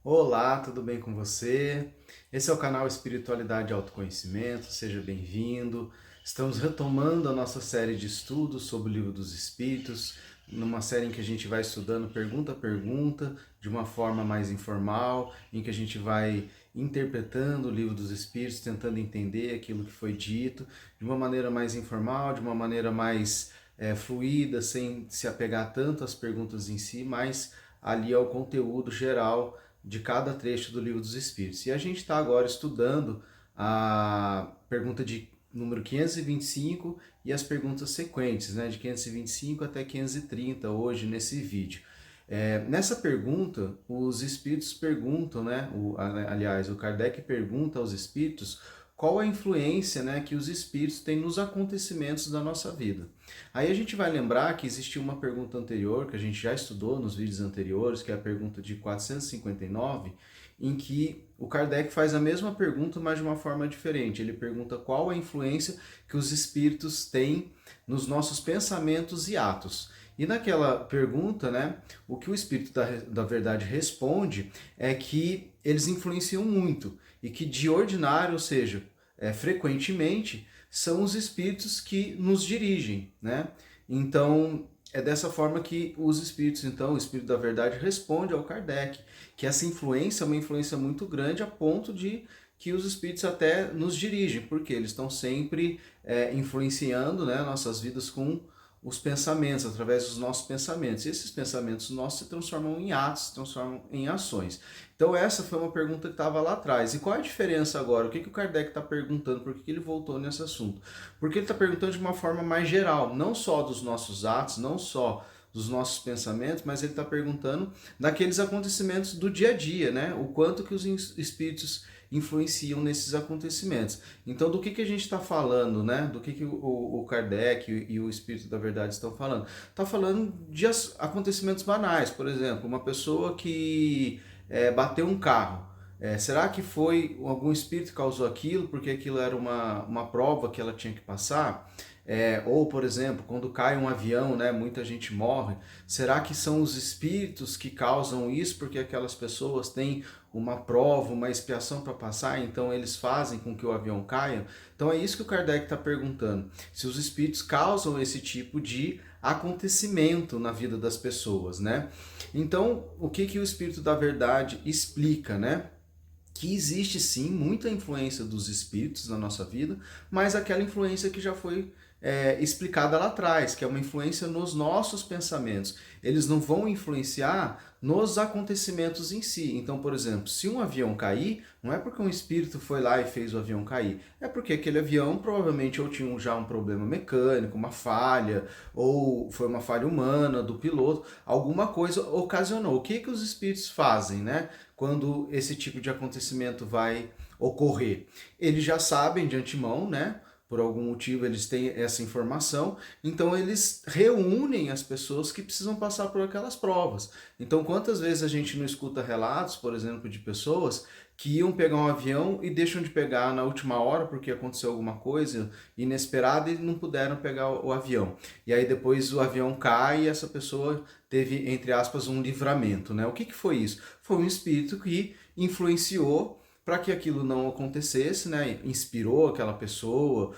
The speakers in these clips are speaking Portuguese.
Olá, tudo bem com você? Esse é o canal Espiritualidade e Autoconhecimento, seja bem-vindo. Estamos retomando a nossa série de estudos sobre o Livro dos Espíritos, numa série em que a gente vai estudando pergunta a pergunta, de uma forma mais informal, em que a gente vai interpretando o Livro dos Espíritos, tentando entender aquilo que foi dito, de uma maneira mais informal, de uma maneira mais fluida, sem se apegar tanto às perguntas em si, mas ali ao conteúdo geral de cada trecho do Livro dos Espíritos. E a gente está agora estudando a pergunta de número 525 e as perguntas sequentes, né, de 525 até 530 hoje nesse vídeo. Nessa pergunta, os espíritos perguntam, né, aliás, o Kardec pergunta aos espíritos qual a influência, né, que os espíritos têm nos acontecimentos da nossa vida. Aí a gente vai lembrar que existiu uma pergunta anterior, que a gente já estudou nos vídeos anteriores, que é a pergunta de 459, em que o Kardec faz a mesma pergunta, mas de uma forma diferente. Ele pergunta qual a influência que os espíritos têm nos nossos pensamentos e atos. E naquela pergunta, né, o que o Espírito da Verdade responde é que eles influenciam muito e que de ordinário, ou seja, frequentemente, são os espíritos que nos dirigem, né? Então, é dessa forma que os espíritos, então, o Espírito da Verdade responde ao Kardec, que essa influência é uma influência muito grande a ponto de que os espíritos até nos dirigem, porque eles estão sempre influenciando, né, nossas vidas com os pensamentos, através dos nossos pensamentos. E esses pensamentos nossos se transformam em atos, se transformam em ações. Então essa foi uma pergunta que estava lá atrás. E qual é a diferença agora? O que o Kardec está perguntando? Por que ele voltou nesse assunto? Porque ele está perguntando de uma forma mais geral, não só dos nossos atos, não só dos nossos pensamentos, mas ele está perguntando daqueles acontecimentos do dia a dia, né? O quanto que os espíritos influenciam nesses acontecimentos. Então, do que a gente está falando, né? Do que o Kardec e o Espírito da Verdade estão falando? Está falando de acontecimentos banais, por exemplo, uma pessoa que bateu um carro. Será que foi algum espírito que causou aquilo, porque aquilo era uma prova que ela tinha que passar? Ou, por exemplo, quando cai um avião, né, muita gente morre. Será que são os espíritos que causam isso porque aquelas pessoas têm uma prova, uma expiação para passar, então eles fazem com que o avião caia? Então é isso que o Kardec está perguntando. Se os espíritos causam esse tipo de acontecimento na vida das pessoas, né? Então, o que o Espírito da Verdade explica, né? Que existe sim muita influência dos espíritos na nossa vida, mas aquela influência que já foi explicada lá atrás, que é uma influência nos nossos pensamentos. Eles não vão influenciar nos acontecimentos em si. Então, por exemplo, se um avião cair, não é porque um espírito foi lá e fez o avião cair, é porque aquele avião provavelmente ou tinha já um problema mecânico, uma falha, ou foi uma falha humana do piloto, alguma coisa ocasionou. O que os espíritos fazem, né? Quando esse tipo de acontecimento vai ocorrer. Eles já sabem de antemão, né? Por algum motivo eles têm essa informação, então eles reúnem as pessoas que precisam passar por aquelas provas. Então, quantas vezes a gente não escuta relatos, por exemplo, de pessoas que iam pegar um avião e deixam de pegar na última hora porque aconteceu alguma coisa inesperada e não puderam pegar o avião. E aí depois o avião cai e essa pessoa teve, entre aspas, um livramento, né? O que foi isso? Foi um espírito que influenciou para que aquilo não acontecesse, né? Inspirou aquela pessoa,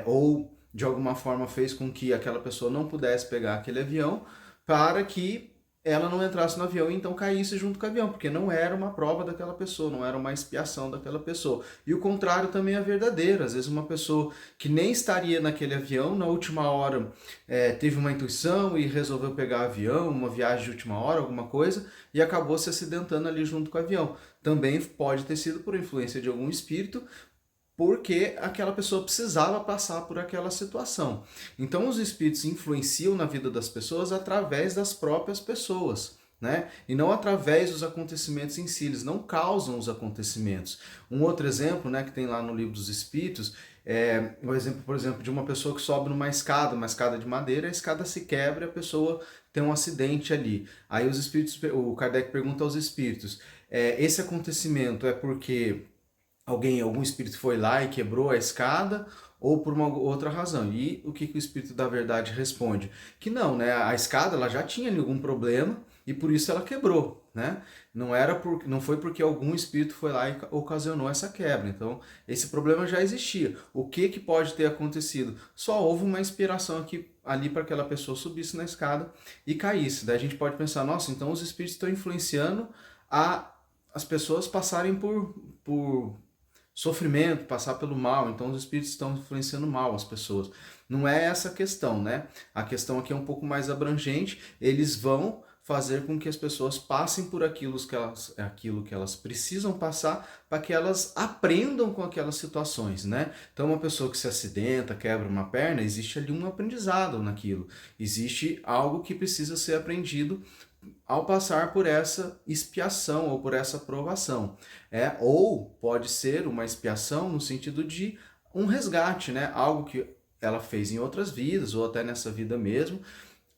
ou de alguma forma fez com que aquela pessoa não pudesse pegar aquele avião para que ela não entrasse no avião e então caísse junto com o avião, porque não era uma prova daquela pessoa, não era uma expiação daquela pessoa. E o contrário também é verdadeiro. Às vezes uma pessoa que nem estaria naquele avião, na última hora teve uma intuição e resolveu pegar avião, uma viagem de última hora, alguma coisa, e acabou se acidentando ali junto com o avião. Também pode ter sido por influência de algum espírito, porque aquela pessoa precisava passar por aquela situação. Então os espíritos influenciam na vida das pessoas através das próprias pessoas, né? E não através dos acontecimentos em si, eles não causam os acontecimentos. Um outro exemplo, né, que tem lá no Livro dos Espíritos, é o exemplo, por exemplo, de uma pessoa que sobe numa escada de madeira, a escada se quebra e a pessoa tem um acidente ali. Aí os espíritos, o Kardec pergunta aos espíritos, esse acontecimento é porque algum espírito foi lá e quebrou a escada ou por uma outra razão? E o que o Espírito da Verdade responde? Que não, né? A escada ela já tinha algum problema e por isso ela quebrou. né? Não foi porque algum espírito foi lá e ocasionou essa quebra. Então, esse problema já existia. O que pode ter acontecido? Só houve uma inspiração ali para aquela pessoa subisse na escada e caísse. Daí a gente pode pensar, nossa, então os espíritos estão influenciando as pessoas passarem por sofrimento, passar pelo mal, então os espíritos estão influenciando mal as pessoas. Não é essa a questão, né? A questão aqui é um pouco mais abrangente, eles vão fazer com que as pessoas passem por aquilo que elas precisam passar para que elas aprendam com aquelas situações, né? Então uma pessoa que se acidenta, quebra uma perna, existe ali um aprendizado naquilo, existe algo que precisa ser aprendido ao passar por essa expiação ou por essa provação. Ou pode ser uma expiação no sentido de um resgate, né? Algo que ela fez em outras vidas ou até nessa vida mesmo,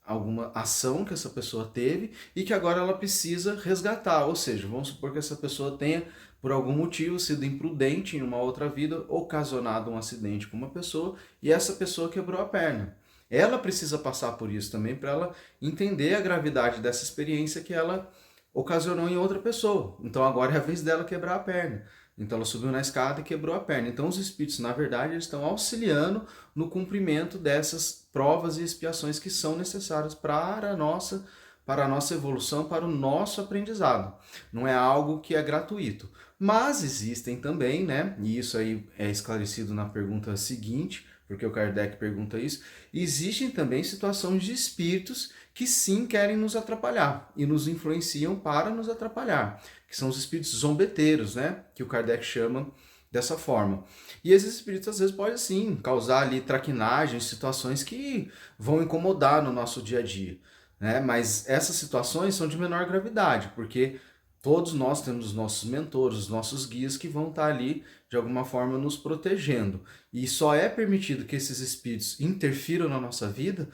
alguma ação que essa pessoa teve e que agora ela precisa resgatar. Ou seja, vamos supor que essa pessoa tenha, por algum motivo, sido imprudente em uma outra vida, ocasionado um acidente com uma pessoa e essa pessoa quebrou a perna. Ela precisa passar por isso também para ela entender a gravidade dessa experiência que ela ocasionou em outra pessoa. Então agora é a vez dela quebrar a perna. Então ela subiu na escada e quebrou a perna. Então os espíritos, na verdade, eles estão auxiliando no cumprimento dessas provas e expiações que são necessárias para a nossa evolução, para o nosso aprendizado. Não é algo que é gratuito. Mas existem também, né? E isso aí é esclarecido na pergunta seguinte, porque o Kardec pergunta isso, existem também situações de espíritos que sim querem nos atrapalhar e nos influenciam para nos atrapalhar, que são os espíritos zombeteiros, né? Que o Kardec chama dessa forma. E esses espíritos às vezes podem sim causar ali traquinagens, situações que vão incomodar no nosso dia a dia, né? Mas essas situações são de menor gravidade, porque todos nós temos os nossos mentores, os nossos guias que vão estar ali, de alguma forma, nos protegendo. E só é permitido que esses espíritos interfiram na nossa vida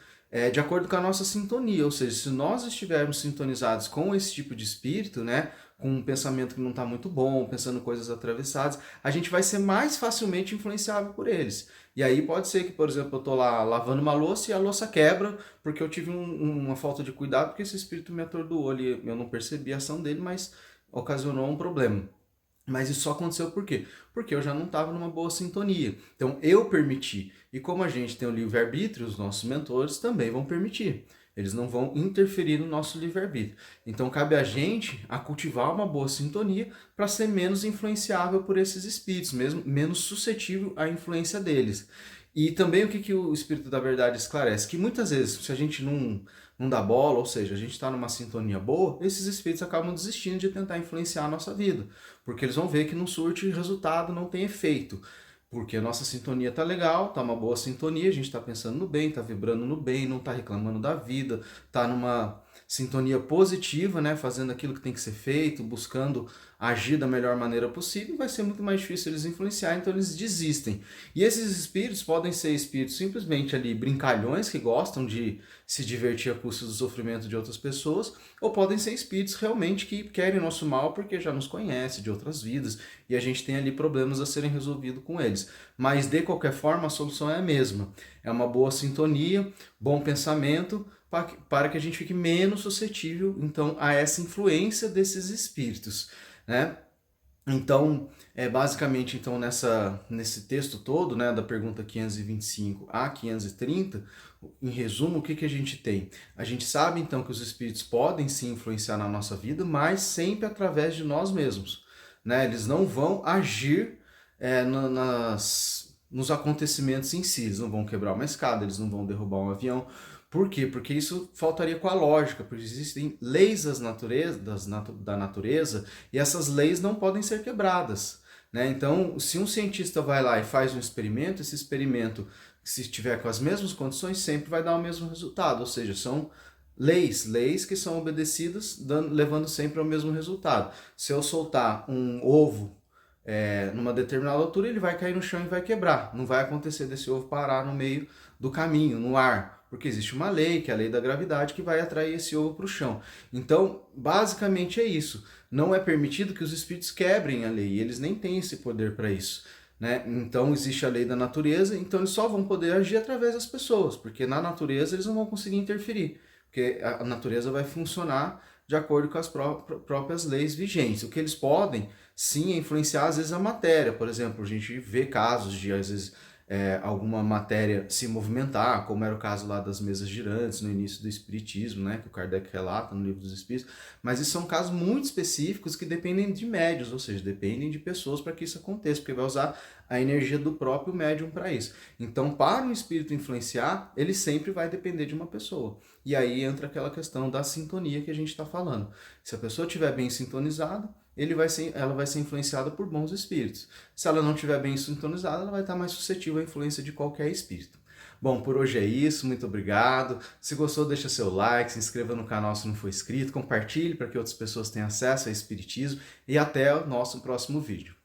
de acordo com a nossa sintonia. Ou seja, se nós estivermos sintonizados com esse tipo de espírito, né, com um pensamento que não está muito bom, pensando coisas atravessadas, a gente vai ser mais facilmente influenciável por eles. E aí pode ser que, por exemplo, eu estou lá lavando uma louça e a louça quebra porque eu tive uma falta de cuidado, porque esse espírito me atordoou ali, eu não percebi a ação dele, mas ocasionou um problema. Mas isso só aconteceu por quê? Porque eu já não estava numa boa sintonia. Então eu permiti. E como a gente tem o livre-arbítrio, os nossos mentores também vão permitir. Eles não vão interferir no nosso livre-arbítrio. Então cabe a gente a cultivar uma boa sintonia para ser menos influenciável por esses espíritos, mesmo menos suscetível à influência deles. E também o que o Espírito da Verdade esclarece? Que muitas vezes, se a gente não dá bola, ou seja, a gente está numa sintonia boa, esses espíritos acabam desistindo de tentar influenciar a nossa vida, porque eles vão ver que não surte resultado, não tem efeito. Porque a nossa sintonia tá legal, tá uma boa sintonia, a gente está pensando no bem, tá vibrando no bem, não tá reclamando da vida, tá numa sintonia positiva, né, fazendo aquilo que tem que ser feito, buscando agir da melhor maneira possível, vai ser muito mais difícil eles influenciar, então eles desistem. E esses espíritos podem ser espíritos simplesmente ali brincalhões que gostam de se divertir a custo do sofrimento de outras pessoas, ou podem ser espíritos realmente que querem nosso mal porque já nos conhecem de outras vidas e a gente tem ali problemas a serem resolvidos com eles. Mas de qualquer forma a solução é a mesma. É uma boa sintonia, bom pensamento, para que a gente fique menos suscetível então a essa influência desses espíritos, né? Então, basicamente então nesse texto todo, né, da pergunta 525 a 530, em resumo, o que a gente tem? A gente sabe então que os espíritos podem sim influenciar na nossa vida, mas sempre através de nós mesmos, né? Eles não vão agir nos acontecimentos em si, eles não vão quebrar uma escada, eles não vão derrubar um avião. Por quê? Porque isso faltaria com a lógica, porque existem leis da natureza e essas leis não podem ser quebradas, né? Então, se um cientista vai lá e faz um experimento, esse experimento, se estiver com as mesmas condições, sempre vai dar o mesmo resultado, ou seja, são leis que são obedecidas, levando sempre ao mesmo resultado. Se eu soltar um ovo numa determinada altura, ele vai cair no chão e vai quebrar. Não vai acontecer desse ovo parar no meio do caminho, no ar, porque existe uma lei, que é a lei da gravidade, que vai atrair esse ovo para o chão. Então, basicamente é isso. Não é permitido que os espíritos quebrem a lei, eles nem têm esse poder para isso, né? Então, existe a lei da natureza, então eles só vão poder agir através das pessoas, porque na natureza eles não vão conseguir interferir, porque a natureza vai funcionar de acordo com as próprias leis vigentes. O que eles podem, sim, é influenciar, às vezes, a matéria. Por exemplo, a gente vê casos de, às vezes, alguma matéria se movimentar, como era o caso lá das mesas girantes, no início do Espiritismo, né, que o Kardec relata no Livro dos Espíritos, mas isso são casos muito específicos que dependem de médios, ou seja, dependem de pessoas para que isso aconteça, porque vai usar a energia do próprio médium para isso. Então, para um espírito influenciar, ele sempre vai depender de uma pessoa. E aí entra aquela questão da sintonia que a gente está falando. Se a pessoa estiver bem sintonizada, ela vai ser influenciada por bons espíritos. Se ela não estiver bem sintonizada, ela vai estar mais suscetível à influência de qualquer espírito. Bom, por hoje é isso, muito obrigado. Se gostou, deixa seu like, se inscreva no canal se não for inscrito, compartilhe para que outras pessoas tenham acesso ao espiritismo e até o nosso próximo vídeo.